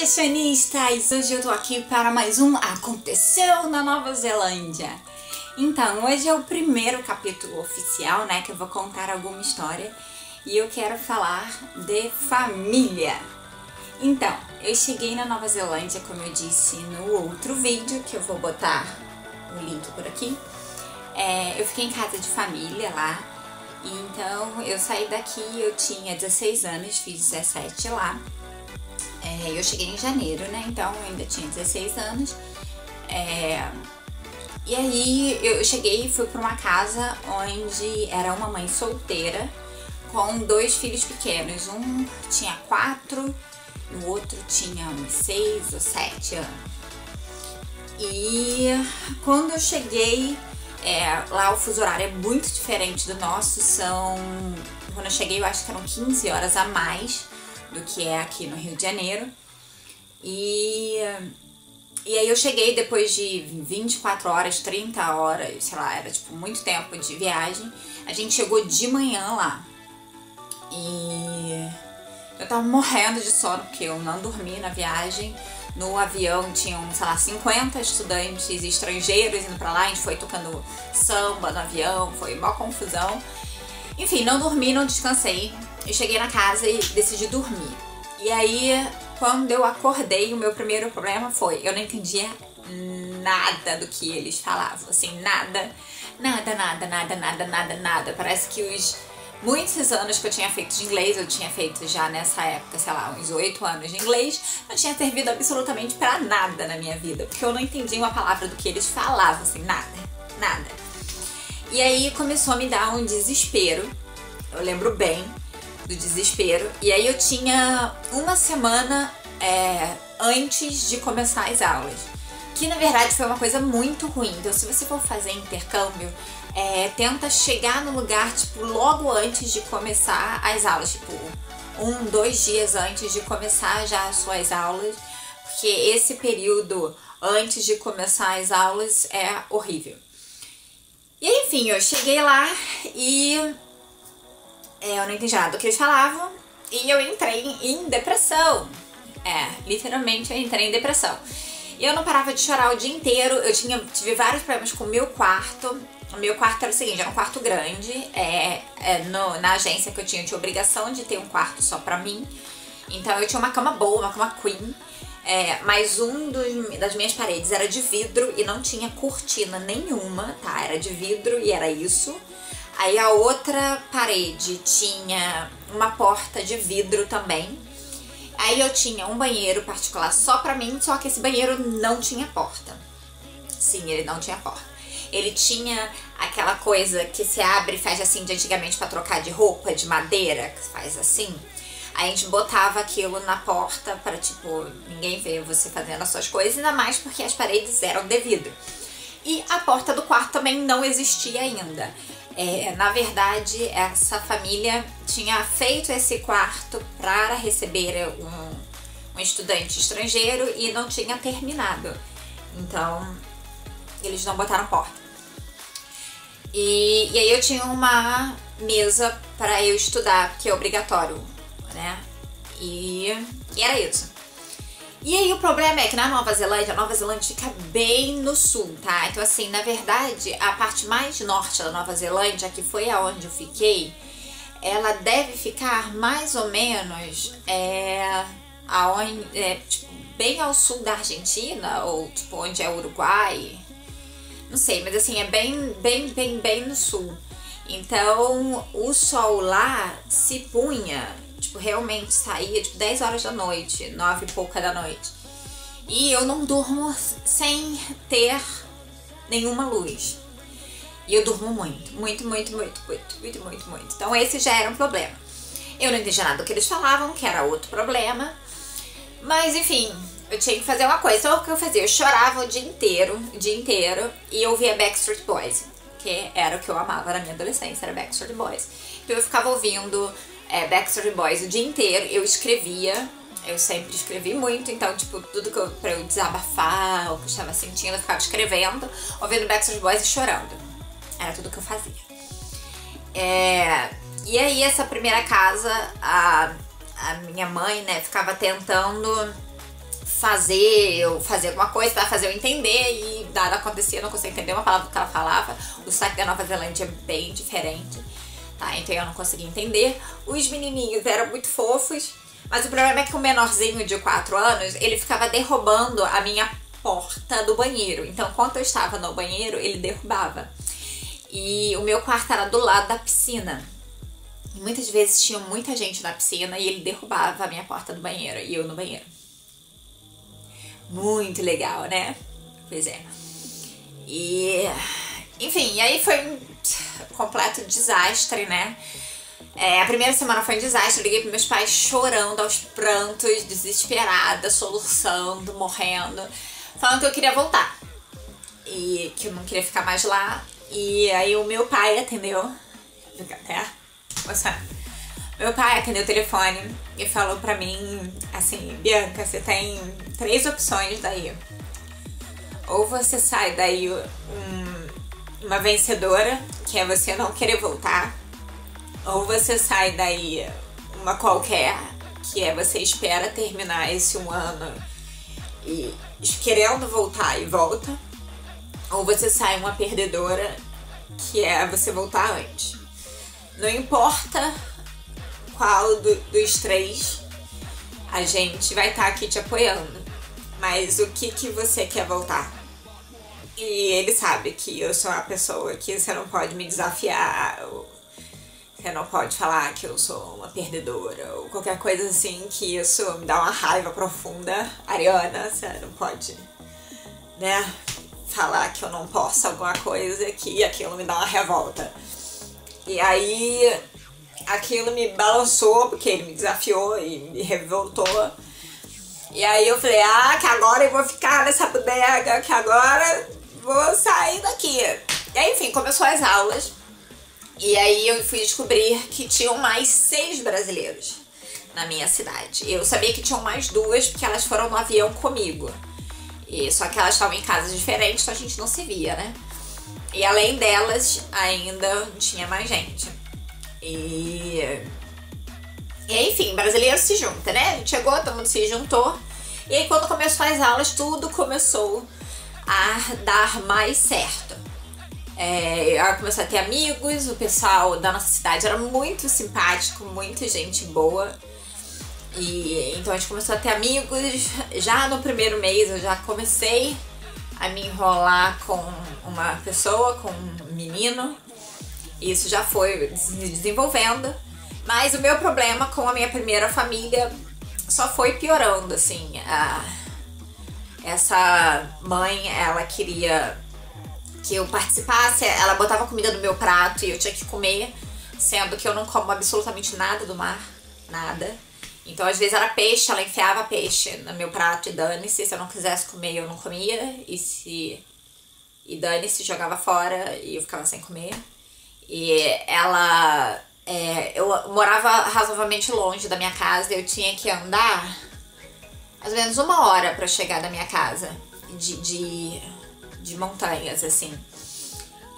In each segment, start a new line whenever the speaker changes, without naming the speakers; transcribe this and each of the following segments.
fashionistas! Hoje eu tô aqui para mais um Aconteceu na Nova Zelândia. Então, hoje é o primeiro capítulo oficial, né, que eu vou contar alguma história e eu quero falar de família. Então, eu cheguei na Nova Zelândia, como eu disse no outro vídeo, que eu vou botar o link por aqui. Eu fiquei em casa de família lá, e então eu saí daqui, eu tinha 16 anos, fiz 17 lá. Eu cheguei em janeiro, né, então eu ainda tinha 16 anos. E aí eu cheguei e fui para uma casa onde era uma mãe solteira com 2 filhos pequenos. Um tinha 4 e o outro tinha uns 6 ou 7 anos. E quando eu cheguei, lá o fuso horário é muito diferente do nosso. Quando eu cheguei eu acho que eram 15 horas a mais do que é aqui no Rio de Janeiro. E aí eu cheguei depois de 24 horas, 30 horas, sei lá, era tipo muito tempo de viagem. A gente chegou de manhã lá. E eu tava morrendo de sono porque eu não dormi na viagem. No avião tinham, sei lá, 50 estudantes estrangeiros indo pra lá. A gente foi tocando samba no avião, foi mó confusão. Enfim, não dormi, não descansei. Eu cheguei na casa e decidi dormir. E aí, quando eu acordei, o meu primeiro problema foi, eu não entendia nada do que eles falavam, assim, nada. Parece que muitos anos que eu tinha feito de inglês, eu tinha feito já nessa época, sei lá, uns 8 anos de inglês, não tinha servido absolutamente pra nada na minha vida, porque eu não entendia uma palavra do que eles falavam, assim, nada. E aí começou a me dar um desespero, eu lembro bem do desespero, e aí eu tinha uma semana antes de começar as aulas, que na verdade foi uma coisa muito ruim. Então se você for fazer intercâmbio, tenta chegar no lugar tipo logo antes de começar as aulas, tipo 1, 2 dias antes de começar já as suas aulas, porque esse período antes de começar as aulas é horrível. E enfim, eu cheguei lá e eu não entendi nada do que eles falavam e eu entrei em depressão. Literalmente eu entrei em depressão. E eu não parava de chorar o dia inteiro. Eu tive vários problemas com o meu quarto. O meu quarto era o seguinte, era um quarto grande. Na agência que eu tinha obrigação de ter um quarto só pra mim. Então eu tinha uma cama boa, uma cama queen. Mas das minhas paredes era de vidro e não tinha cortina nenhuma, tá? Era de vidro e era isso. Aí a outra parede tinha uma porta de vidro também. Aí eu tinha um banheiro particular só pra mim, só que esse banheiro não tinha porta. Sim, ele não tinha porta. Ele tinha aquela coisa que se abre e faz assim de antigamente pra trocar de roupa, de madeira, que faz assim. Aí a gente botava aquilo na porta pra, tipo, ninguém ver você fazendo as suas coisas, ainda mais porque as paredes eram de vidro. E a porta do quarto também não existia ainda. Na verdade, essa família tinha feito esse quarto para receber um estudante estrangeiro e não tinha terminado. Então, eles não botaram porta. E aí eu tinha uma mesa para eu estudar, que é obrigatório, né? E era isso. E aí o problema é que na Nova Zelândia, a Nova Zelândia fica bem no sul, tá? Então assim, na verdade, a parte mais norte da Nova Zelândia, que foi aonde eu fiquei, ela deve ficar mais ou menos tipo, bem ao sul da Argentina, ou tipo onde é o Uruguai. Não sei, mas assim, é bem no sul. Então o sol lá se punha, tipo, realmente saía tipo 10 horas da noite, 9 e pouca da noite. E eu não durmo sem ter nenhuma luz. E eu durmo muito. Então esse já era um problema. Eu não entendi nada do que eles falavam, que era outro problema. Mas enfim, eu tinha que fazer uma coisa. Então o que eu fazia? Eu chorava o dia inteiro, e eu ouvia Backstreet Boys, que era o que eu amava na minha adolescência, era Backstreet Boys. Então eu ficava ouvindo Backstreet Boys o dia inteiro. Eu escrevia, eu sempre escrevi muito, então tipo, tudo pra eu desabafar, o que eu estava sentindo, eu ficava escrevendo, ouvindo Backstreet Boys e chorando. Era tudo que eu fazia. E aí essa primeira casa, a minha mãe, né, ficava tentando eu fazer alguma coisa pra fazer eu entender, e nada acontecia, eu não conseguia entender uma palavra que ela falava. O sotaque da Nova Zelândia é bem diferente, tá? Então eu não conseguia entender. Os menininhos eram muito fofos, mas o problema é que o menorzinho de 4 anos, ele ficava derrubando a minha porta do banheiro. Então, quando eu estava no banheiro, ele derrubava. E o meu quarto era do lado da piscina. E muitas vezes tinha muita gente na piscina e ele derrubava a minha porta do banheiro e eu no banheiro. Muito legal, né? Pois é. E, enfim, e aí foi um completo desastre, né? A primeira semana foi um desastre. Eu liguei para meus pais chorando aos prantos, desesperada, soluçando, morrendo, falando que eu queria voltar e que eu não queria ficar mais lá. E aí o meu pai atendeu. Meu pai atendeu o telefone e falou pra mim assim: Bianca, você tem 3 opções daí. Ou você sai daí uma vencedora, que é você não querer voltar. Ou você sai daí uma qualquer, que é você espera terminar esse 1 ano e querendo voltar e volta. Ou você sai uma perdedora, que é você voltar antes. Não importa qual dos 3, a gente vai estar aqui te apoiando. Mas o que você quer voltar? E ele sabe que eu sou uma pessoa que você não pode me desafiar, ou você não pode falar que eu sou uma perdedora, ou qualquer coisa assim, que isso me dá uma raiva profunda. Ariana, você não pode, né, falar que eu não posso alguma coisa, que aquilo me dá uma revolta. E aí aquilo me balançou, porque ele me desafiou e me revoltou. E aí eu falei, que agora eu vou ficar nessa bodega, que agora vou sair daqui. E aí, enfim, começou as aulas. E aí eu fui descobrir que tinham mais 6 brasileiros na minha cidade. Eu sabia que tinham mais 2, porque elas foram no avião comigo. E só que elas estavam em casas diferentes, então a gente não se via, né? E além delas, ainda tinha mais gente. E enfim, brasileiro se junta, né? A gente chegou, todo mundo se juntou. E aí quando começou as aulas, tudo começou a dar mais certo. Eu comecei a ter amigos, o pessoal da nossa cidade era muito simpático, muita gente boa. E então a gente começou a ter amigos. Já no primeiro mês eu já comecei a me enrolar com uma pessoa, com um menino. Isso já foi se desenvolvendo. Mas o meu problema com a minha primeira família só foi piorando, assim. Essa mãe, ela queria que eu participasse, ela botava comida no meu prato e eu tinha que comer, sendo que eu não como absolutamente nada do mar, nada. Então às vezes era peixe, ela enfiava peixe no meu prato e dane-se, se eu não quisesse comer eu não comia, e dane-se, jogava fora e eu ficava sem comer. E ela... eu morava razoavelmente longe da minha casa, eu tinha que andar mais ou menos 1 hora pra chegar da minha casa, de montanhas, assim.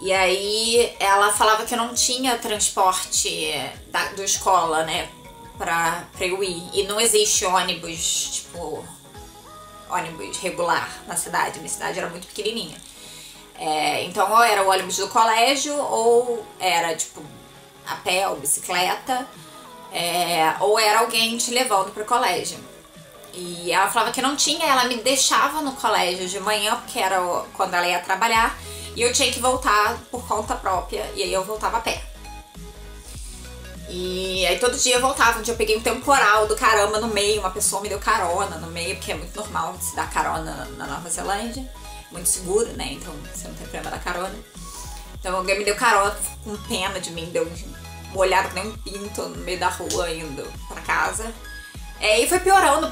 E aí ela falava que eu não tinha transporte da escola, né, pra eu ir. E não existe ônibus, tipo, ônibus regular na cidade. Minha cidade era muito pequenininha. Então ou era o ônibus do colégio, ou era, tipo, a pé ou bicicleta, ou era alguém te levando pro colégio. E ela falava que não tinha, ela me deixava no colégio de manhã, porque era quando ela ia trabalhar, e eu tinha que voltar por conta própria, e aí eu voltava a pé. E aí todo dia eu voltava. Um dia eu peguei um temporal do caramba no meio, uma pessoa me deu carona no meio, porque é muito normal se dar carona na Nova Zelândia, muito seguro, né, então você não tem problema da carona. Então alguém me deu carona, com pena de mim, deu uma olhada que nem um pinto no meio da rua indo pra casa. E foi piorando,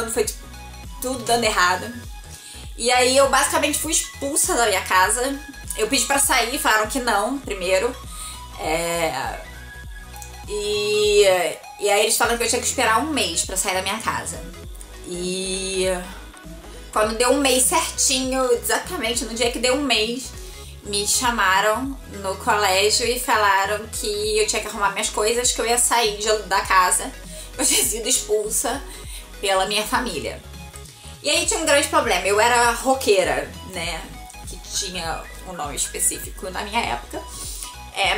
foi tipo, tudo dando errado. E aí eu basicamente fui expulsa da minha casa. Eu pedi pra sair, falaram que não, primeiro. E aí eles falaram que eu tinha que esperar 1 mês pra sair da minha casa. E quando deu 1 mês certinho, exatamente no dia que deu 1 mês, me chamaram no colégio e falaram que eu tinha que arrumar minhas coisas, que eu ia sair da casa. Eu tinha sido expulsa pela minha família. E aí tinha um grande problema, eu era roqueira, né, que tinha um nome específico na minha época,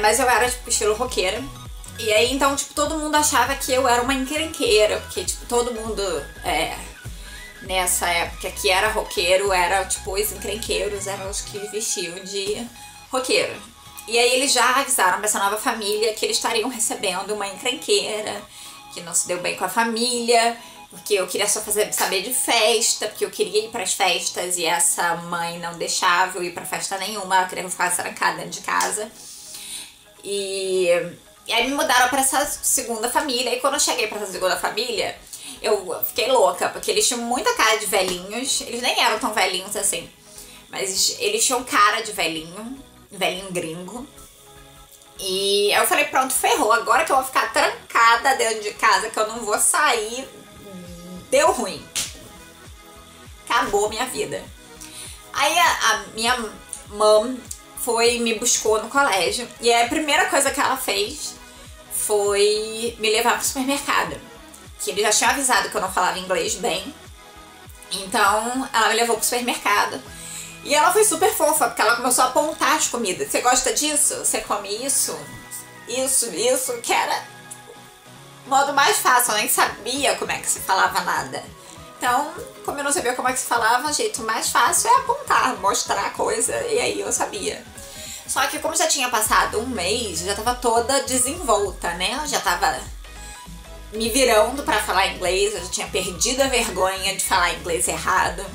mas eu era, tipo, estilo roqueira. E aí, então, tipo, todo mundo achava que eu era uma encrenqueira, porque, tipo, todo mundo, nessa época que era roqueiro, era, tipo, os encrenqueiros eram os que vestiam de roqueiro. E aí eles já avisaram pra essa nova família que eles estariam recebendo uma encrenqueira, que não se deu bem com a família, porque eu queria só saber de festa, porque eu queria ir pras festas e essa mãe não deixava eu ir pra festa nenhuma, ela queria que eu ficasse trancada dentro de casa. E aí me mudaram pra essa segunda família, e quando eu cheguei pra essa segunda família, eu fiquei louca, porque eles tinham muita cara de velhinhos, eles nem eram tão velhinhos assim, mas eles tinham cara de velhinho gringo. E aí eu falei, pronto, ferrou, agora que eu vou ficar trancada dentro de casa, que eu não vou sair, deu ruim. Acabou minha vida. Aí a minha mãe me buscou no colégio, e a primeira coisa que ela fez foi me levar pro supermercado, que ele já tinha avisado que eu não falava inglês bem. Então ela me levou pro supermercado. E ela foi super fofa, porque ela começou a apontar as comidas. Você gosta disso? Você come isso? Isso, que era o modo mais fácil. Eu nem sabia como é que se falava nada. Então, como eu não sabia como é que se falava, o jeito mais fácil é apontar, mostrar a coisa, e aí eu sabia. Só que como já tinha passado um mês, eu já tava toda desenvolta, né? Eu já tava me virando pra falar inglês, eu já tinha perdido a vergonha de falar inglês errado.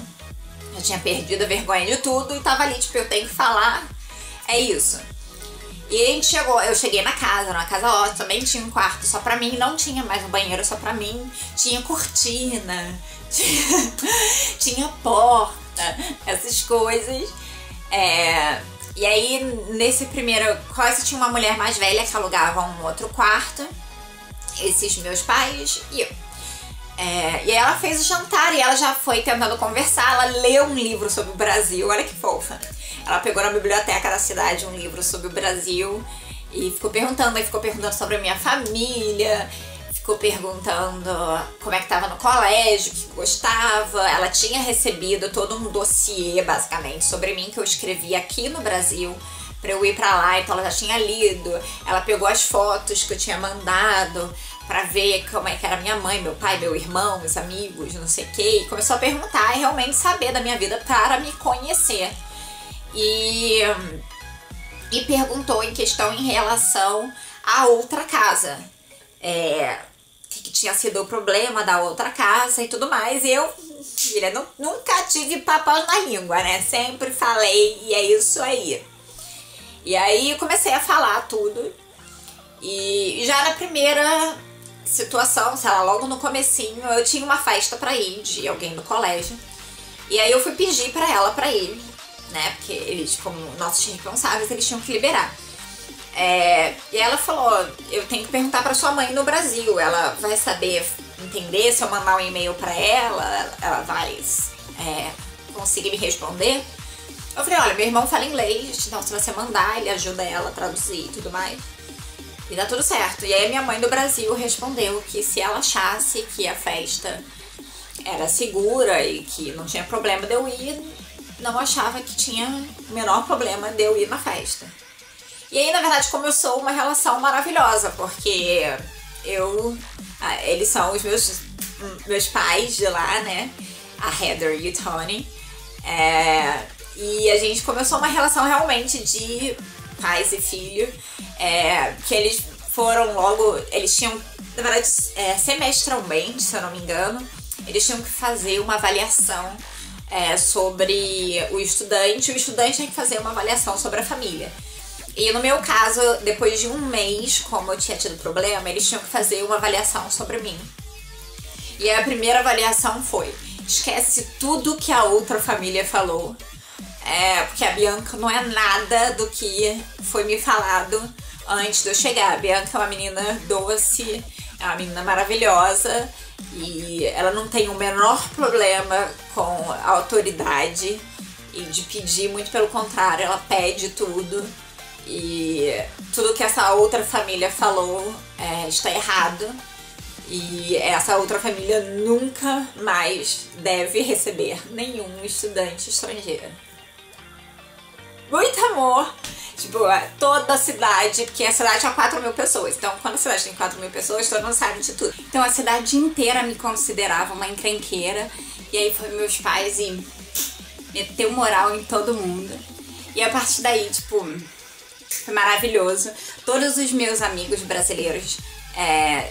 Eu tinha perdido a vergonha de tudo e tava ali, tipo, eu tenho que falar, é isso. E a gente chegou, eu cheguei na casa, numa casa ótima, também tinha um quarto só pra mim, não tinha mais um banheiro só pra mim, tinha cortina, tinha porta, essas coisas. E aí, nesse primeiro coisa, tinha uma mulher mais velha que alugava um outro quarto, esses meus pais e eu. E aí ela fez o jantar e ela já foi tentando conversar, ela leu um livro sobre o Brasil, olha que fofa. Ela pegou na biblioteca da cidade um livro sobre o Brasil e ficou perguntando sobre a minha família, ficou perguntando como é que tava no colégio, o que gostava. Ela tinha recebido todo um dossiê, basicamente, sobre mim que eu escrevi aqui no Brasil pra eu ir pra lá, então ela já tinha lido. Ela pegou as fotos que eu tinha mandado pra ver como é que era minha mãe, meu pai, meu irmão, meus amigos, não sei o que, e começou a perguntar e realmente saber da minha vida para me conhecer. E perguntou em questão em relação à outra casa, que tinha sido o problema da outra casa e tudo mais. E eu, filha, nunca tive papas na língua, né? Sempre falei e é isso aí. E aí eu comecei a falar tudo. E já na primeira situação, sei lá, logo no comecinho, eu tinha uma festa pra ir de alguém do colégio. E aí eu fui pedir pra ela pra ir, né? Porque eles, como nossos responsáveis, eles tinham que liberar. E ela falou, eu tenho que perguntar pra sua mãe no Brasil, ela vai saber entender se eu mandar um e-mail pra ela vai conseguir me responder. Eu falei, olha, meu irmão fala inglês, então se você mandar, ele ajuda ela a traduzir e tudo mais. E dá tudo certo. E aí a minha mãe do Brasil respondeu que se ela achasse que a festa era segura e que não tinha problema de eu ir, não achava que tinha o menor problema de eu ir na festa. E aí, na verdade, começou uma relação maravilhosa, porque eles são os meus pais de lá, né? A Heather e o Tony. E a gente começou uma relação realmente de pais e filho, que eles foram logo, eles tinham, na verdade, semestralmente, se eu não me engano, eles tinham que fazer uma avaliação sobre o estudante tinha que fazer uma avaliação sobre a família. E no meu caso, depois de um mês, como eu tinha tido problema, eles tinham que fazer uma avaliação sobre mim. E a primeira avaliação foi, esquece tudo que a outra família falou, porque a Bianca não é nada do que foi me falado antes de eu chegar. A Bianca é uma menina doce, é uma menina maravilhosa e ela não tem o menor problema com a autoridade e de pedir, muito pelo contrário, ela pede tudo. E tudo que essa outra família falou está errado. E essa outra família nunca mais deve receber nenhum estudante estrangeiro. Muito amor! Tipo, toda a cidade, porque a cidade tinha 4.000 pessoas. Então, quando a cidade tem 4.000 pessoas, todo mundo sabe de tudo. Então, a cidade inteira me considerava uma encrenqueira. E aí, foi meus pais e meteu moral em todo mundo. E a partir daí, tipo, foi maravilhoso. Todos os meus amigos brasileiros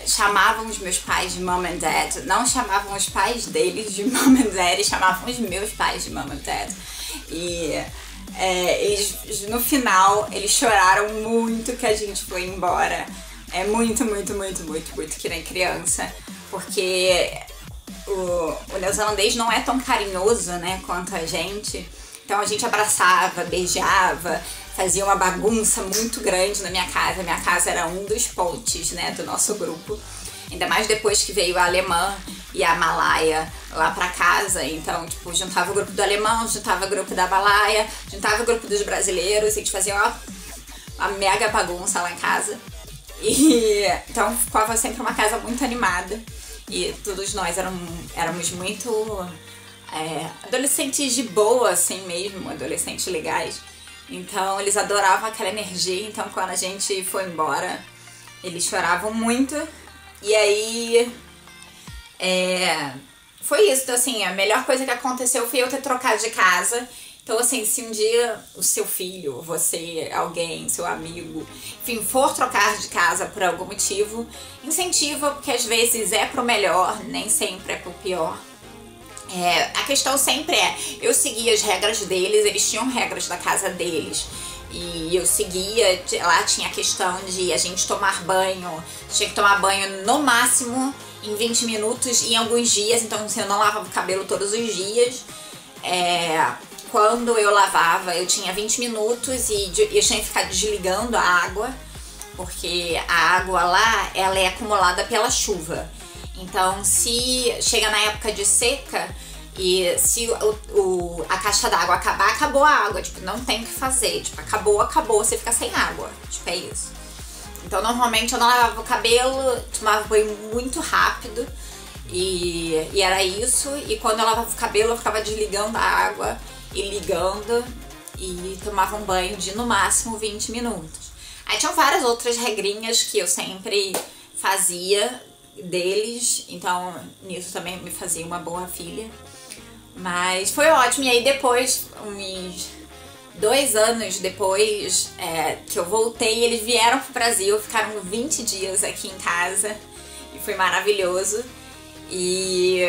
chamavam os meus pais de mom and dad. Não chamavam os pais deles de mom and dad, chamavam os meus pais de mom and dad. E eles, no final, eles choraram muito que a gente foi embora. Muito, que nem criança. Porque o neozelandês não é tão carinhoso, né, quanto a gente. Então a gente abraçava, beijava, fazia uma bagunça muito grande na minha casa. Minha casa era um dos pontes, né, do nosso grupo. Ainda mais depois que veio a alemã e a Malaia lá pra casa. Então, tipo, juntava o grupo do alemão, juntava o grupo da Malaia, juntava o grupo dos brasileiros. E a gente fazia uma mega bagunça lá em casa. E então ficava sempre uma casa muito animada. E todos nós éramos muito adolescentes de boa, assim mesmo, adolescentes legais. Então eles adoravam aquela energia. Então quando a gente foi embora, eles choravam muito. E aí foi isso, então, assim, a melhor coisa que aconteceu foi eu ter trocado de casa. Então, assim, se um dia o seu filho, você, alguém, seu amigo, enfim, for trocar de casa por algum motivo, incentiva, porque às vezes é pro melhor, nem sempre é pro pior. A questão sempre eu seguia as regras deles, eles tinham regras da casa deles. E eu seguia, lá tinha a questão de a gente tomar banho, tinha que tomar banho no máximo em 20 minutos em alguns dias, então assim, eu não lavava o cabelo todos os dias. Quando eu lavava, eu tinha 20 minutos e eu tinha que ficar desligando a água, porque a água lá, ela é acumulada pela chuva. Então, se chega na época de seca e se a caixa d'água acabar, acabou a água. Tipo, não tem o que fazer. Tipo, acabou, você fica sem água. Tipo, é isso. Então, normalmente eu não lavava o cabelo, tomava banho muito rápido e era isso. E quando eu lavava o cabelo, eu ficava desligando a água e ligando e tomava um banho de no máximo 20 minutos. Aí tinham várias outras regrinhas que eu sempre fazia deles, então nisso também me fazia uma boa filha. Mas foi ótimo. E aí depois, uns 2 anos depois que eu voltei, eles vieram pro Brasil, ficaram 20 dias aqui em casa e foi maravilhoso. E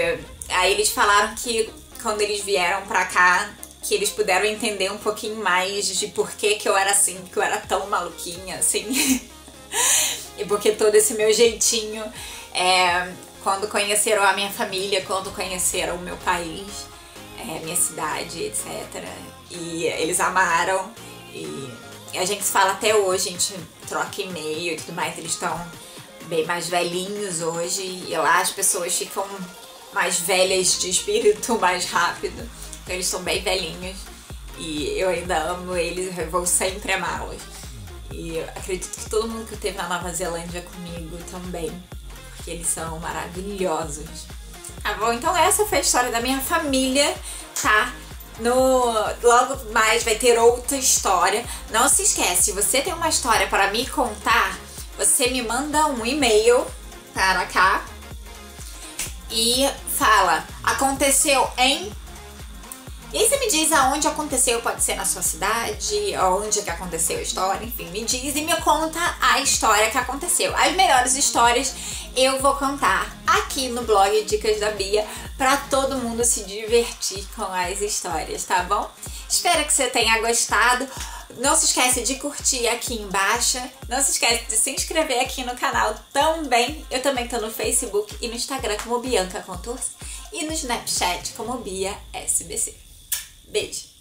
aí eles falaram que quando eles vieram pra cá, que eles puderam entender um pouquinho mais de por que eu era assim, que eu era tão maluquinha assim. E porque todo esse meu jeitinho, quando conheceram a minha família, quando conheceram o meu país, minha cidade, etc. E eles amaram. E a gente se fala até hoje, a gente troca e-mail e tudo mais. Eles estão bem mais velhinhos hoje. E lá as pessoas ficam mais velhas de espírito mais rápido. Então eles são bem velhinhos. E eu ainda amo eles, eu vou sempre amá-los. E eu acredito que todo mundo que teve na Nova Zelândia comigo também, porque eles são maravilhosos. Tá bom? Então essa foi a história da minha família, tá? Logo mais vai ter outra história. Não se esquece, se você tem uma história para me contar, você me manda um e-mail para cá e fala, aconteceu em... E aí você me diz aonde aconteceu, pode ser na sua cidade, onde que aconteceu a história, enfim, me diz e me conta a história que aconteceu. As melhores histórias eu vou contar aqui no blog Dicas da Bia pra todo mundo se divertir com as histórias, tá bom? Espero que você tenha gostado. Não se esquece de curtir aqui embaixo. Não se esquece de se inscrever aqui no canal também. Eu também tô no Facebook e no Instagram como Bianca Contours e no Snapchat como Bia SBC. Beijo!